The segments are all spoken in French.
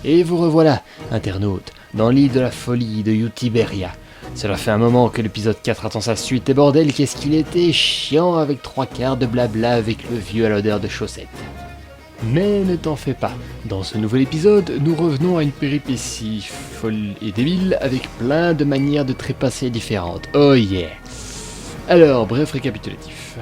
Et vous revoilà, internaute, dans l'île de la folie de Utiberia. Cela fait un moment que l'épisode 4 attend sa suite et bordel qu'est-ce qu'il était chiant avec 3/4 de blabla avec le vieux à l'odeur de chaussettes. Mais ne t'en fais pas, dans ce nouvel épisode, nous revenons à une péripétie folle et débile avec plein de manières de trépasser différentes. Oh yeah! Alors, bref récapitulatif.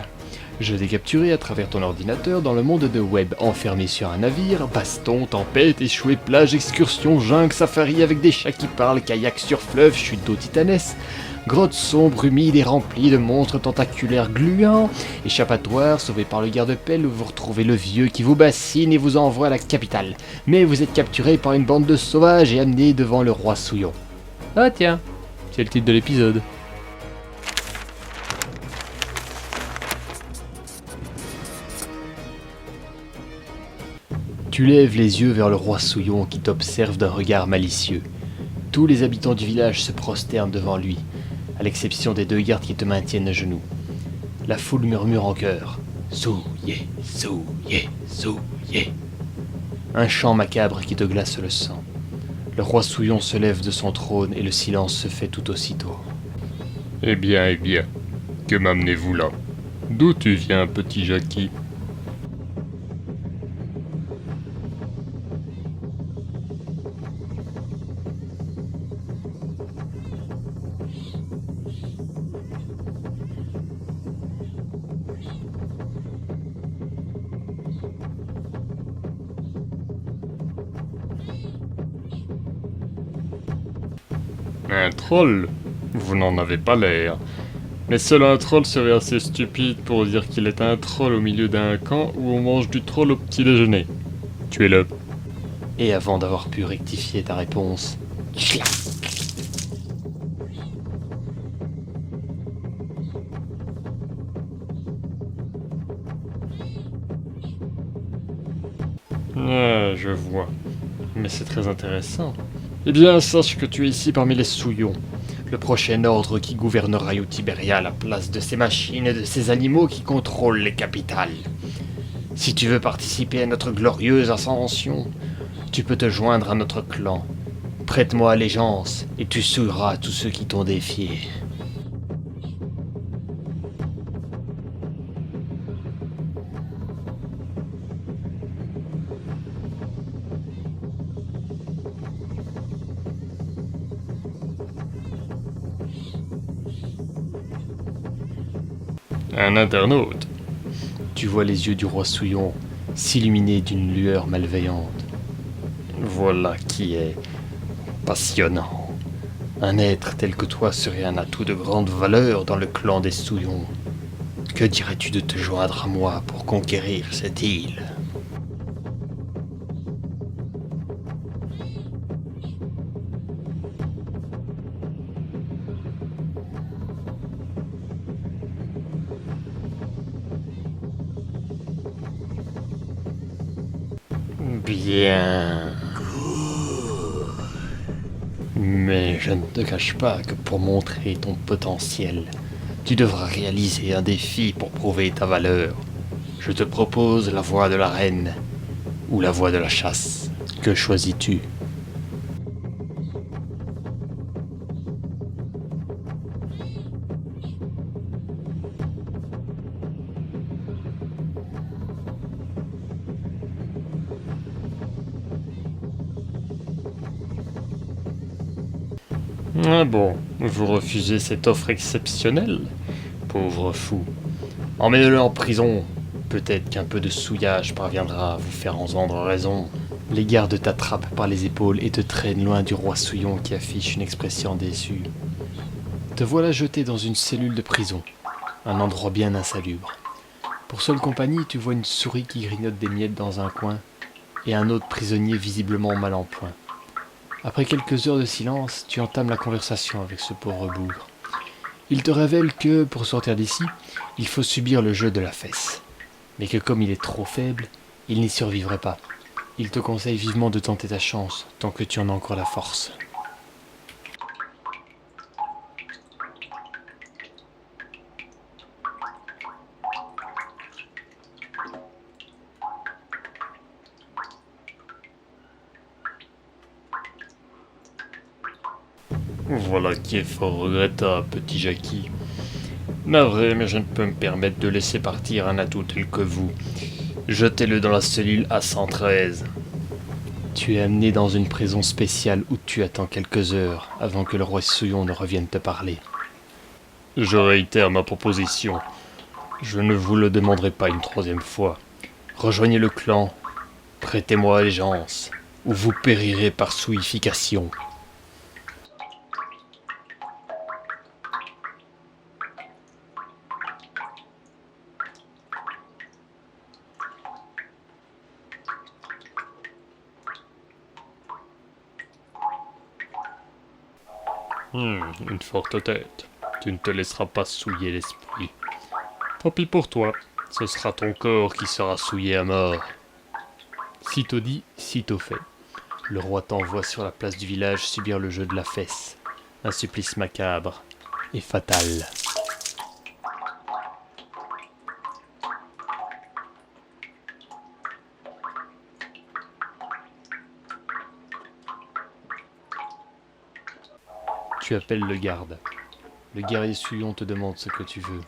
Je t'ai capturé à travers ton ordinateur dans le monde de web, enfermé sur un navire, baston, tempête, échoué, plage, excursion, jungle, safari avec des chats qui parlent, kayak sur fleuve, chute d'eau titanesque, grotte sombre, humide et remplie de monstres tentaculaires gluants, échappatoire sauvé par le garde-pelle où vous retrouvez le vieux qui vous bassine et vous envoie à la capitale. Mais vous êtes capturé par une bande de sauvages et amené devant le roi Souillon. Ah tiens, c'est le titre de l'épisode. Tu lèves les yeux vers le roi Souillon qui t'observe d'un regard malicieux. Tous les habitants du village se prosternent devant lui, à l'exception des 2 gardes qui te maintiennent à genoux. La foule murmure en chœur. Souillé, souillé, souillé. Un chant macabre qui te glace le sang. Le roi Souillon se lève de son trône et le silence se fait tout aussitôt. Eh bien, que m'amenez-vous là? D'où tu viens, petit Jackie? Un troll? Vous n'en avez pas l'air. Mais seul un troll serait assez stupide pour dire qu'il est un troll au milieu d'un camp où on mange du troll au petit déjeuner. Tuez-le. Et avant d'avoir pu rectifier ta réponse... Ah, je vois. Mais c'est très intéressant. Eh bien, sache que tu es ici parmi les Souillons, le prochain ordre qui gouvernera Utiberia à la place de ces machines et de ces animaux qui contrôlent les capitales. Si tu veux participer à notre glorieuse ascension, tu peux te joindre à notre clan. Prête-moi allégeance et tu souilleras tous ceux qui t'ont défié. un internaute. Tu vois les yeux du roi Souillon s'illuminer d'une lueur malveillante. Voilà qui est passionnant. Un être tel que toi serait un atout de grande valeur dans le clan des Souillons. Que dirais-tu de te joindre à moi pour conquérir cette île ? Bien. Mais je ne te cache pas que pour montrer ton potentiel, tu devras réaliser un défi pour prouver ta valeur. Je te propose la voie de la reine ou la voie de la chasse. Que choisis-tu ? Ah bon, vous refusez cette offre exceptionnelle? Pauvre fou. Emmène-le en prison. Peut-être qu'un peu de souillage parviendra à vous faire entendre raison. Les gardes t'attrapent par les épaules et te traînent loin du roi Souillon qui affiche une expression déçue. Te voilà jeté dans une cellule de prison, un endroit bien insalubre. Pour seule compagnie, tu vois une souris qui grignote des miettes dans un coin et un autre prisonnier visiblement mal en point. Après quelques heures de silence, tu entames la conversation avec ce pauvre bougre. Il te révèle que, pour sortir d'ici, il faut subir le jeu de la fesse. Mais que comme il est trop faible, il n'y survivrait pas. Il te conseille vivement de tenter ta chance, tant que tu en as encore la force. Voilà qui est fort regrettable, petit Jackie. Navré, mais je ne peux me permettre de laisser partir un atout tel que vous. Jetez-le dans la cellule A113. Tu es amené dans une prison spéciale où tu attends quelques heures avant que le roi Souillon ne revienne te parler. Je réitère ma proposition. Je ne vous le demanderai pas une troisième fois. Rejoignez le clan, prêtez-moi allégeance, ou vous périrez par souification. Une forte tête. Tu ne te laisseras pas souiller l'esprit. Tant pis pour toi, ce sera ton corps qui sera souillé à mort. Sitôt dit, sitôt fait. Le roi t'envoie sur la place du village subir le jeu de la fesse. Un supplice macabre et fatal. Tu appelles le garde. Le guerrier Souillon te demande ce que tu veux.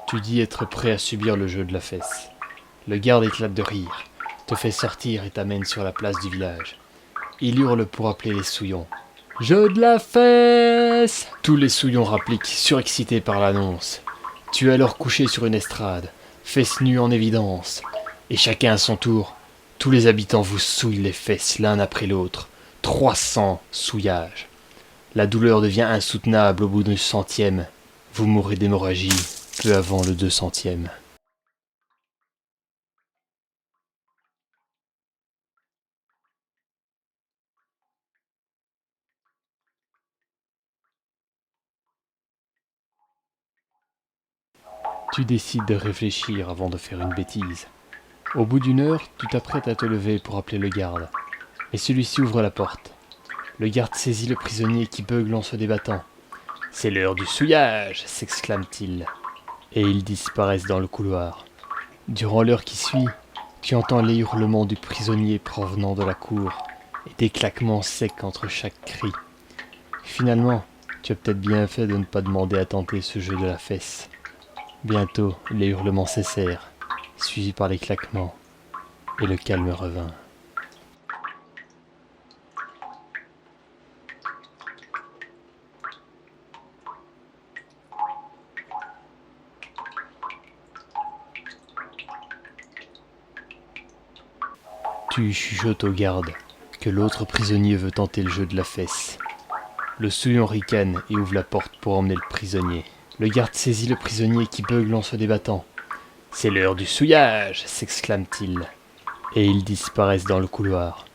Tu dis être prêt à subir le jeu de la fesse. Le garde éclate de rire, te fait sortir et t'amène sur la place du village. Il hurle pour appeler les Souillons. Jeu de la fesse! Tous les Souillons rappliquent, surexcités par l'annonce. Tu es alors couché sur une estrade, fesses nues en évidence. Et chacun à son tour, tous les habitants vous souillent les fesses l'un après l'autre. 300 souillages. La douleur devient insoutenable au bout du 100e. Vous mourrez d'hémorragie peu avant le 200e. Tu décides de réfléchir avant de faire une bêtise. Au bout d'une heure, tu t'apprêtes à te lever pour appeler le garde. Mais celui-ci ouvre la porte. Le garde saisit le prisonnier qui beugle en se débattant. « C'est l'heure du souillage !» s'exclame-t-il. Et ils disparaissent dans le couloir. Durant l'heure qui suit, tu entends les hurlements du prisonnier provenant de la cour et des claquements secs entre chaque cri. Finalement, tu as peut-être bien fait de ne pas demander à tenter ce jeu de la fesse. Bientôt, les hurlements cessèrent, suivis par les claquements, et le calme revint. Tu chuchotes au garde que l'autre prisonnier veut tenter le jeu de la fesse. Le Souillon ricane et ouvre la porte pour emmener le prisonnier. Le garde saisit le prisonnier qui beugle en se débattant. « C'est l'heure du souillage !» s'exclame-t-il. Et ils disparaissent dans le couloir.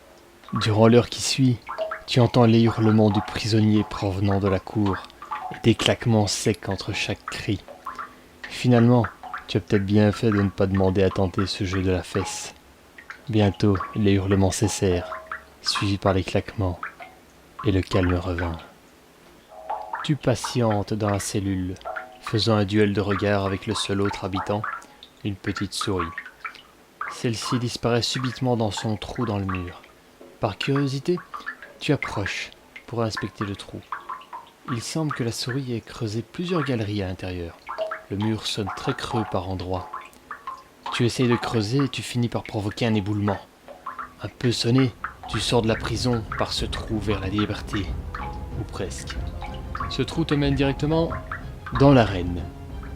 Durant l'heure qui suit, tu entends les hurlements du prisonnier provenant de la cour et des claquements secs entre chaque cri. Finalement, tu as peut-être bien fait de ne pas demander à tenter ce jeu de la fesse. Bientôt, les hurlements cessèrent, suivis par les claquements, et le calme revint. Tu patientes dans la cellule, faisant un duel de regard avec le seul autre habitant, une petite souris. Celle-ci disparaît subitement dans son trou dans le mur. Par curiosité, tu approches pour inspecter le trou. Il semble que la souris ait creusé plusieurs galeries à l'intérieur. Le mur sonne très creux par endroits. Tu essayes de creuser et tu finis par provoquer un éboulement. Un peu sonné, tu sors de la prison par ce trou vers la liberté. Ou presque. Ce trou te mène directement dans l'arène,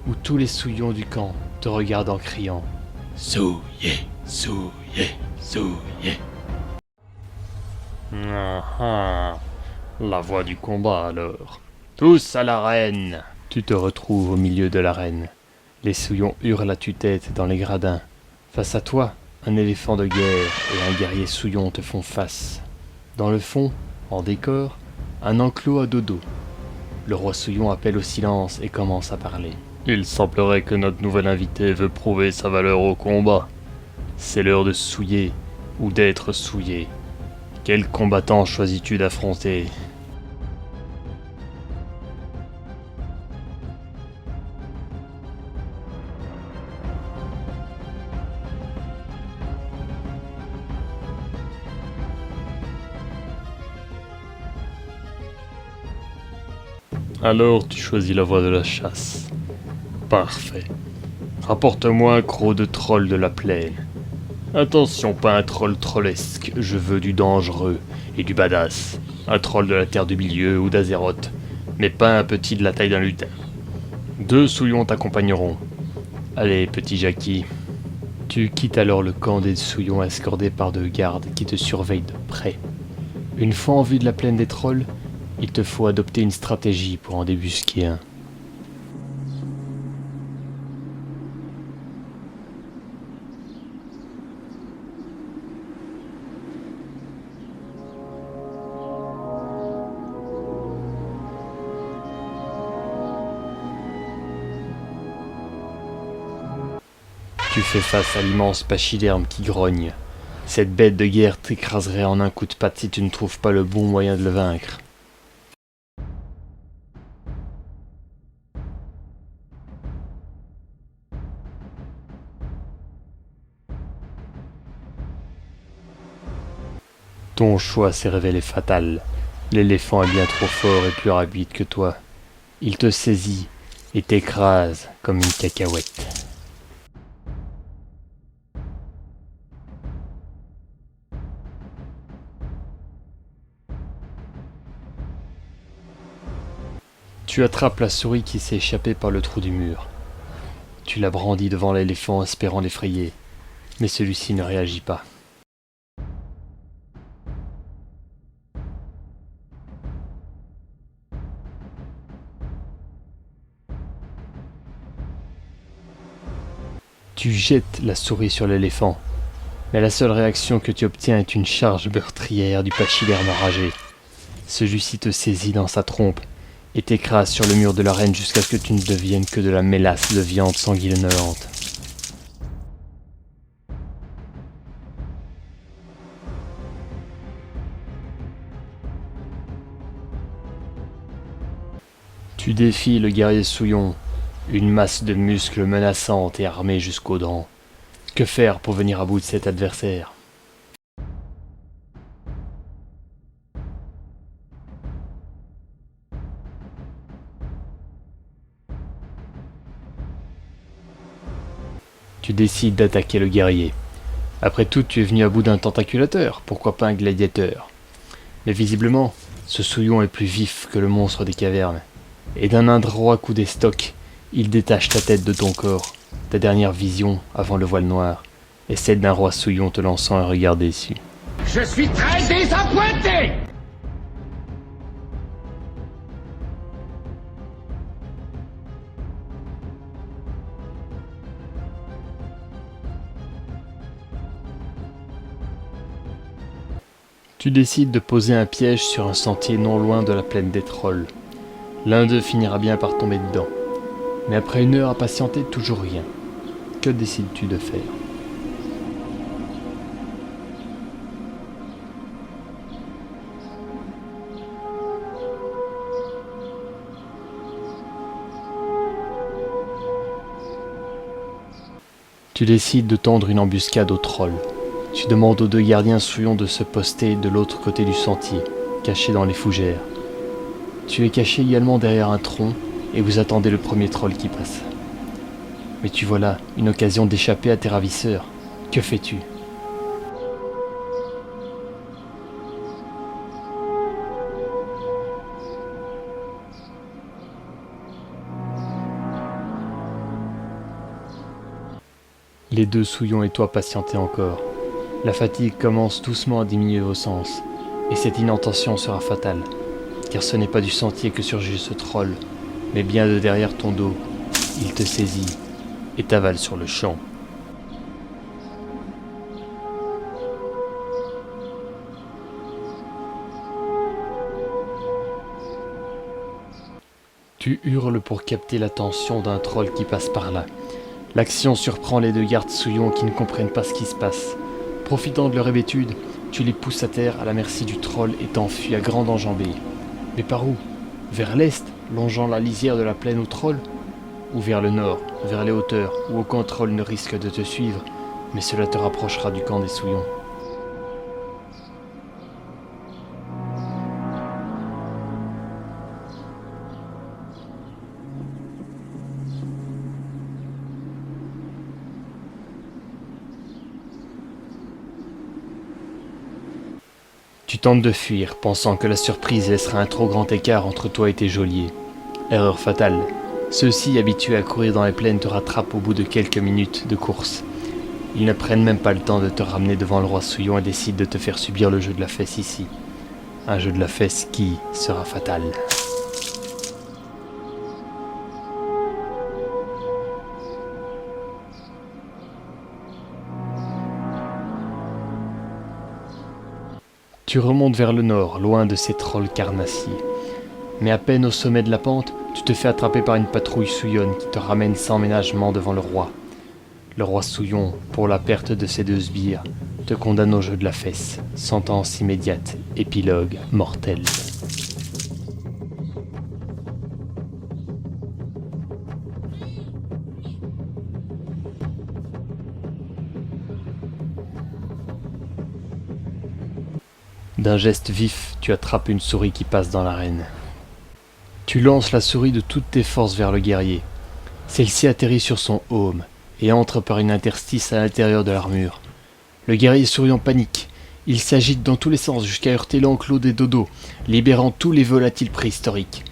où tous les Souillons du camp te regardent en criant « Souillé, souillé, souillé !» La voix du combat alors. Tous à l'arène. Tu te retrouves au milieu de l'arène. Les Souillons hurlent à tue-tête dans les gradins. Face à toi, un éléphant de guerre et un guerrier Souillon te font face. Dans le fond, en décor, un enclos à dodo. Le roi Souillon appelle au silence et commence à parler. Il semblerait que notre nouvel invité veut prouver sa valeur au combat. C'est l'heure de souiller ou d'être souillé. Quel combattant choisis-tu d'affronter ? Alors tu choisis la voie de la chasse. Parfait. Rapporte-moi un croc de troll de la plaine. Attention, pas un troll trollesque, je veux du dangereux et du badass. Un troll de la Terre du Milieu ou d'Azeroth, mais pas un petit de la taille d'un lutin. 2 souillons t'accompagneront. Allez, petit Jackie. Tu quittes alors le camp des souillons escortés par 2 gardes qui te surveillent de près. Une fois en vue de la plaine des trolls, il te faut adopter une stratégie pour en débusquer un. Tu fais face à l'immense pachyderme qui grogne. Cette bête de guerre t'écraserait en un coup de patte si tu ne trouves pas le bon moyen de le vaincre. Ton choix s'est révélé fatal. L'éléphant est bien trop fort et plus rapide que toi. Il te saisit et t'écrase comme une cacahuète. Tu attrapes la souris qui s'est échappée par le trou du mur. Tu la brandis devant l'éléphant espérant l'effrayer, mais celui-ci ne réagit pas. Tu jettes la souris sur l'éléphant, mais la seule réaction que tu obtiens est une charge meurtrière du pachyderme enragé. Celui-ci te saisit dans sa trompe et t'écrase sur le mur de l'arène jusqu'à ce que tu ne deviennes que de la mélasse de viande sanguinolente. Tu défies le guerrier souillon, une masse de muscles menaçante et armée jusqu'aux dents. Que faire pour venir à bout de cet adversaire ? Tu décides d'attaquer le guerrier. Après tout, tu es venu à bout d'un tentaculateur, pourquoi pas un gladiateur ? Mais visiblement, ce souillon est plus vif que le monstre des cavernes. Et d'un adroit coup d'estoc, il détache ta tête de ton corps, ta dernière vision avant le voile noir, et celle d'un roi souillon te lançant un regard déçu. Je suis très désappointé! Tu décides de poser un piège sur un sentier non loin de la plaine des trolls. L'un d'eux finira bien par tomber dedans. Mais après 1 heure à patienter, toujours rien. Que décides-tu de faire ? Tu décides de tendre une embuscade aux trolls. Tu demandes aux 2 gardiens souillons de se poster de l'autre côté du sentier, cachés dans les fougères. Tu es caché également derrière un tronc et vous attendez le premier troll qui passe. Mais tu vois là une occasion d'échapper à tes ravisseurs. Que fais-tu ? Les 2 souillons et toi patientez encore. La fatigue commence doucement à diminuer vos sens, et cette inattention sera fatale, car ce n'est pas du sentier que surgit ce troll, mais bien de derrière ton dos. Il te saisit et t'avale sur le champ. Tu hurles pour capter l'attention d'un troll qui passe par là. L'action surprend les 2 gardes souillons qui ne comprennent pas ce qui se passe. Profitant de leur hébétude, tu les pousses à terre à la merci du troll et t'enfuis à grande enjambée. Mais par où ? Vers l'est, longeant la lisière de la plaine aux trolls ? Ou vers le nord, vers les hauteurs, où aucun troll ne risque de te suivre, mais cela te rapprochera du camp des souillons. Tu tentes de fuir, pensant que la surprise laissera un trop grand écart entre toi et tes geôliers. Erreur fatale. Ceux-ci, habitués à courir dans les plaines, te rattrapent au bout de quelques minutes de course. Ils ne prennent même pas le temps de te ramener devant le roi Souillon et décident de te faire subir le jeu de la fesse ici. Un jeu de la fesse qui sera fatal. Tu remontes vers le nord, loin de ces trolls carnassiers. Mais à peine au sommet de la pente, tu te fais attraper par une patrouille souillonne qui te ramène sans ménagement devant le roi. Le roi Souillon, pour la perte de ses 2 sbires, te condamne au jeu de la fesse, sentence immédiate, épilogue mortel. D'un geste vif, tu attrapes une souris qui passe dans l'arène. Tu lances la souris de toutes tes forces vers le guerrier. Celle-ci atterrit sur son aume et entre par une interstice à l'intérieur de l'armure. Le guerrier Souillon panique. Il s'agite dans tous les sens jusqu'à heurter l'enclos des dodos, libérant tous les volatiles préhistoriques.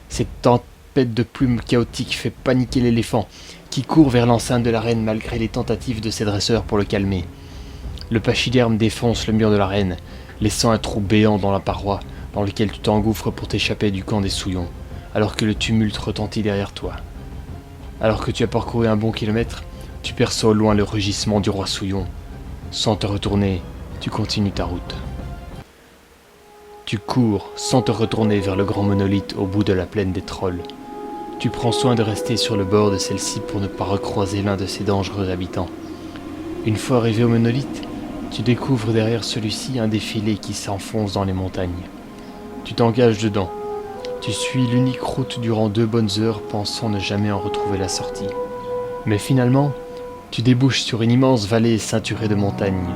Cette tempête de plumes chaotiques fait paniquer l'éléphant, qui court vers l'enceinte de l'arène malgré les tentatives de ses dresseurs pour le calmer. Le pachyderme défonce le mur de l'arène, laissant un trou béant dans la paroi, dans lequel tu t'engouffres pour t'échapper du camp des Souillons, alors que le tumulte retentit derrière toi. Alors que tu as parcouru un bon kilomètre, tu perçois au loin le rugissement du roi Souillon. Sans te retourner, tu continues ta route. Tu cours, sans te retourner, vers le grand monolithe au bout de la plaine des trolls. Tu prends soin de rester sur le bord de celle-ci pour ne pas recroiser l'un de ses dangereux habitants. Une fois arrivé au monolithe, tu découvres derrière celui-ci un défilé qui s'enfonce dans les montagnes. Tu t'engages dedans. Tu suis l'unique route durant 2 bonnes heures, pensant ne jamais en retrouver la sortie. Mais finalement, tu débouches sur une immense vallée ceinturée de montagnes,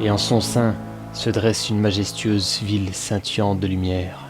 et en son sein se dresse une majestueuse ville scintillante de lumière.